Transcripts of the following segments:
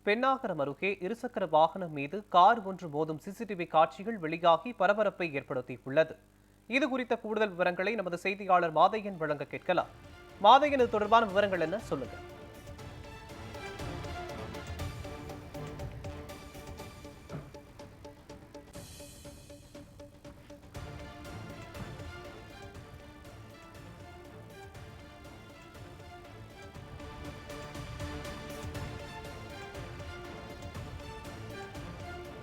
பென்னாகரம் அருகே இருசக்கர வாகனம் மீது கார் ஒன்று மோதும் சிசிடிவி காட்சிகள் வெளியாகி பரபரப்பை ஏற்படுத்தியுள்ளது. இது குறித்த கூடுதல் விவரங்களை நமது செய்தியாளர் மாதையன் வழங்க கேட்கலாம். மாதையன், இது தொடர்பான விவரங்கள் என்ன, சொல்லுங்க.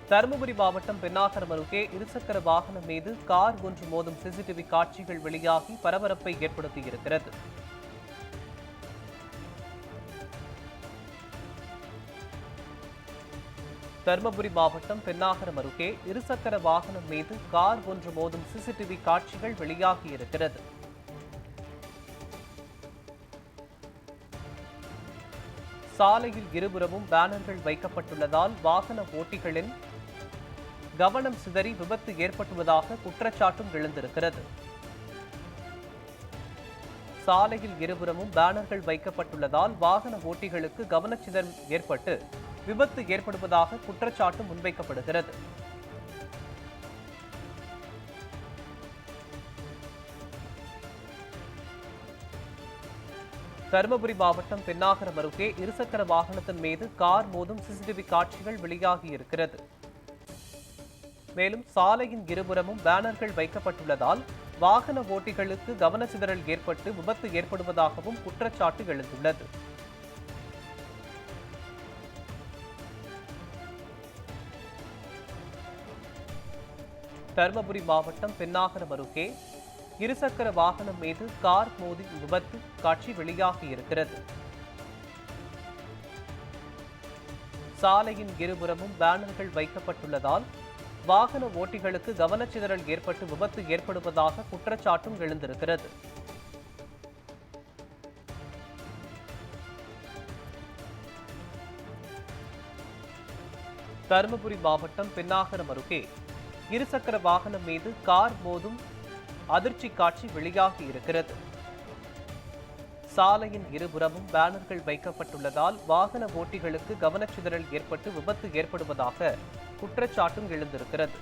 தருமபுரி மாவட்டம் பென்னாகரம் அருகே இருசக்கர வாகனம் மீது கார் ஒன்று மோதும் சிசிடிவி காட்சிகள் வெளியாகி பரபரப்பை ஏற்படுத்தியிருக்கிறது. தருமபுரி மாவட்டம் பென்னாகரம் அருகே இருசக்கர வாகனம் மீது கார் ஒன்று மோதும் சிசிடிவி காட்சிகள் வெளியாகியிருக்கிறது. சாலையில் இருபுறமும் பேனர்கள் வைக்கப்பட்டுள்ளதால் வாகன ஓட்டிகளின் கவனம் சிதறி விபத்து ஏற்பட்டுள்ளதாக குற்றச்சாட்டும் எழுந்திருக்கிறது. சாலையில் இருபுறமும் பேனர்கள் வைக்கப்பட்டுள்ளதால் வாகன ஓட்டிகளுக்கு கவனச்சிதறல் ஏற்பட்டு விபத்து ஏற்படுவதாக குற்றச்சாட்டு முன்வைக்கப்படுகிறது. தருமபுரி மாவட்டம் பென்னாகரம் அருகே இருசக்கர வாகனத்தின் மீது கார் மோதும் சிசிடிவி காட்சிகள் வெளியாகியிருக்கிறது. மேலும் சாலையின் இருபுறமும் பேனர்கள் வைக்கப்பட்டுள்ளதால் வாகன ஓட்டிகளுக்கு கவனச்சிதறல் ஏற்பட்டு விபத்து ஏற்படுவதாகவும் குற்றச்சாட்டு எழுந்துள்ளது. தருமபுரி மாவட்டம் பென்னாகரம் அருகே இருசக்கர வாகனம் மீது கார் மோதி விபத்து காட்சி வெளியாகியிருக்கிறது. சாலையின் இருபுறமும் பேனர்கள் வைக்கப்பட்டுள்ளதால் வாகன ஓட்டிகளுக்கு கவனச்சிதறல் ஏற்பட்டு விபத்து ஏற்படுவதாக குற்றச்சாட்டும் எழுந்திருக்கிறது. தருமபுரி மாவட்டம் பென்னாகரம் அருகே இருசக்கர வாகனம் மீது கார் மோதும் அதிர்ச்சி காட்சி வெளியாகி இருக்கிறது. சாலையின் இருபுறமும் பேனர்கள் வைக்கப்பட்டுள்ளதால் வாகன ஓட்டிகளுக்கு கவனச்சிதறல் ஏற்பட்டு விபத்து ஏற்படுவதாக குற்றச்சாட்டும் எழுந்திருக்கிறது.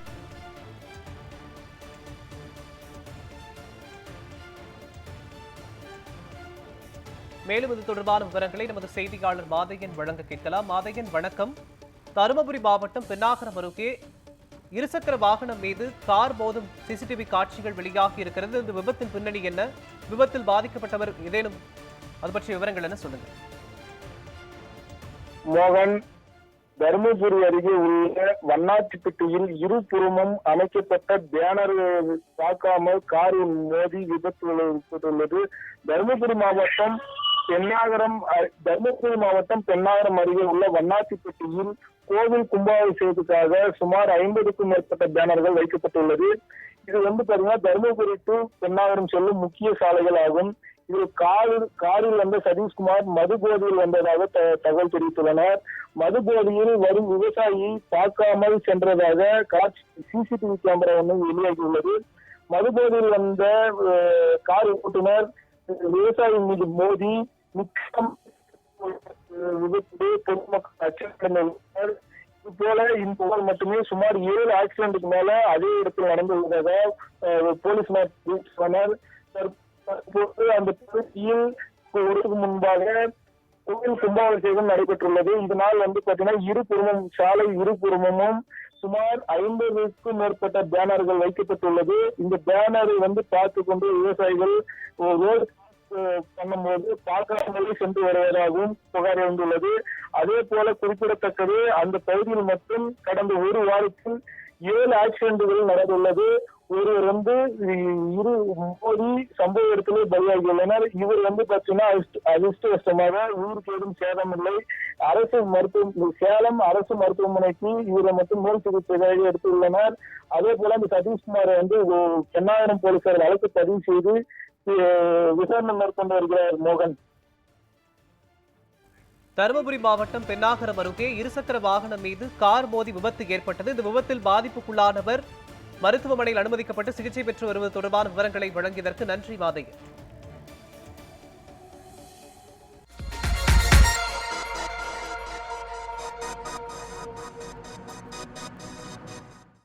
மேலும் இது தொடர்பான விவரங்களை நமது செய்தியாளர் மாதையன் வழங்க கேட்கலாம். மாதையன், வணக்கம். தருமபுரி மாவட்டம் பென்னாகரம் அருகே இருசக்கர வாகனம் மீது கார் மோதும் சிசிடிவி காட்சிகள் வெளியாகி இருக்கிறது. இந்த விபத்தின் பின்னணி என்ன? விபத்தில் பாதிக்கப்பட்டவர் ஏதேனும் அது பற்றிய விவரங்கள் என்ன, சொல்லுங்க. மோகன், தருமபுரி அருகே உள்ள வண்ணாச்சிப்பட்டியில் இருபுறமும் அமைக்கப்பட்ட பேனர் பார்க்காமல் கார் மோதி விபத்து ஏற்பட்டுள்ளது. தருமபுரி மாவட்டம் பென்னாகரம் அருகே உள்ள வண்ணாச்சிப்பட்டியில் கோவில் கும்பாபிஷேகத்துக்காக சுமார் 50க்கும் மேற்பட்ட பேனர்கள் வைக்கப்பட்டுள்ளது. இது பாத்தீங்கன்னா தருமபுரி டு பென்னாகரம் செல்லும் முக்கிய சாலைகள் ஆகும். இது காரில் வந்த சதீஷ்குமார் மது போதையில் வந்ததாக தகவல் தெரிவித்துள்ளனர். மது போதையில் வரும் விவசாயியை பார்க்காமல் சென்றதாக சிசிடிவி கேமரா ஒன்று வெளியாகியுள்ளது. மது போதையில் வந்த கார் ஓட்டுநர் விவசாயி மீது மோதி விபத்து பொதுமக்கள் அச்சமடைந்துள்ளனர். இது போல இந்த மட்டுமே சுமார் 7 ஆக்சிடென்ட்டுக்கு மேல அதே இடத்தில் நடந்துள்ளதாக போலீசார் சொன்னார். தற்போது அந்த பகுதியில் ஒருக்கு முன்பாக கோவில் கும்பாபிஷேகம் நடைபெற்றுள்ளது. இதனால் பாத்தீங்கன்னா சாலை இருபுறமும் சுமார் 50க்கும் மேற்பட்ட பேனர்கள் வைக்கப்பட்டுள்ளது. இந்த பேனரை பார்த்து கொண்டு விவசாயிகள் ரோடு பண்ணும்போது பார்க்காமலே சென்று வருவதாகவும் புகார் எழுந்துள்ளது. அதே போல குறிப்பிடத்தக்கது, அந்த பகுதியில் மட்டும் கடந்த ஒரு வாரத்தில் 7 ஆக்சிடென்ட்கள் நடந்துள்ளது. ஒருவர் மோதி சம்பவ இடத்திலே பலியாகியுள்ளனர். இவர் பாத்தீங்கன்னா அதிர்ஷ்டவசமாக ஊருக்கு ஏதும் சேதம் இல்லை. சேலம் அரசு மருத்துவமனைக்கு இவரை மட்டும் மேல் சிகிச்சைக்காக எடுத்துள்ளனர். அதே போல அந்த சதீஷ்குமாரை பென்னாகரம் போலீசார் வழக்கு பதிவு செய்து விசாரணை மேற்கொண்டு வருகிறார். மோகன், தருமபுரி மாவட்டம் பென்னாகரம் அருகே இருசக்கர வாகனம் மீது கார் மோதி விபத்து ஏற்பட்டது. இந்த விபத்தில் பாதிப்புக்குள்ளானவர் மருத்துவமனையில் அனுமதிக்கப்பட்டு சிகிச்சை பெற்று வருவது தொடர்பான விவரங்களை வழங்கியதற்கு நன்றி மாதையன்.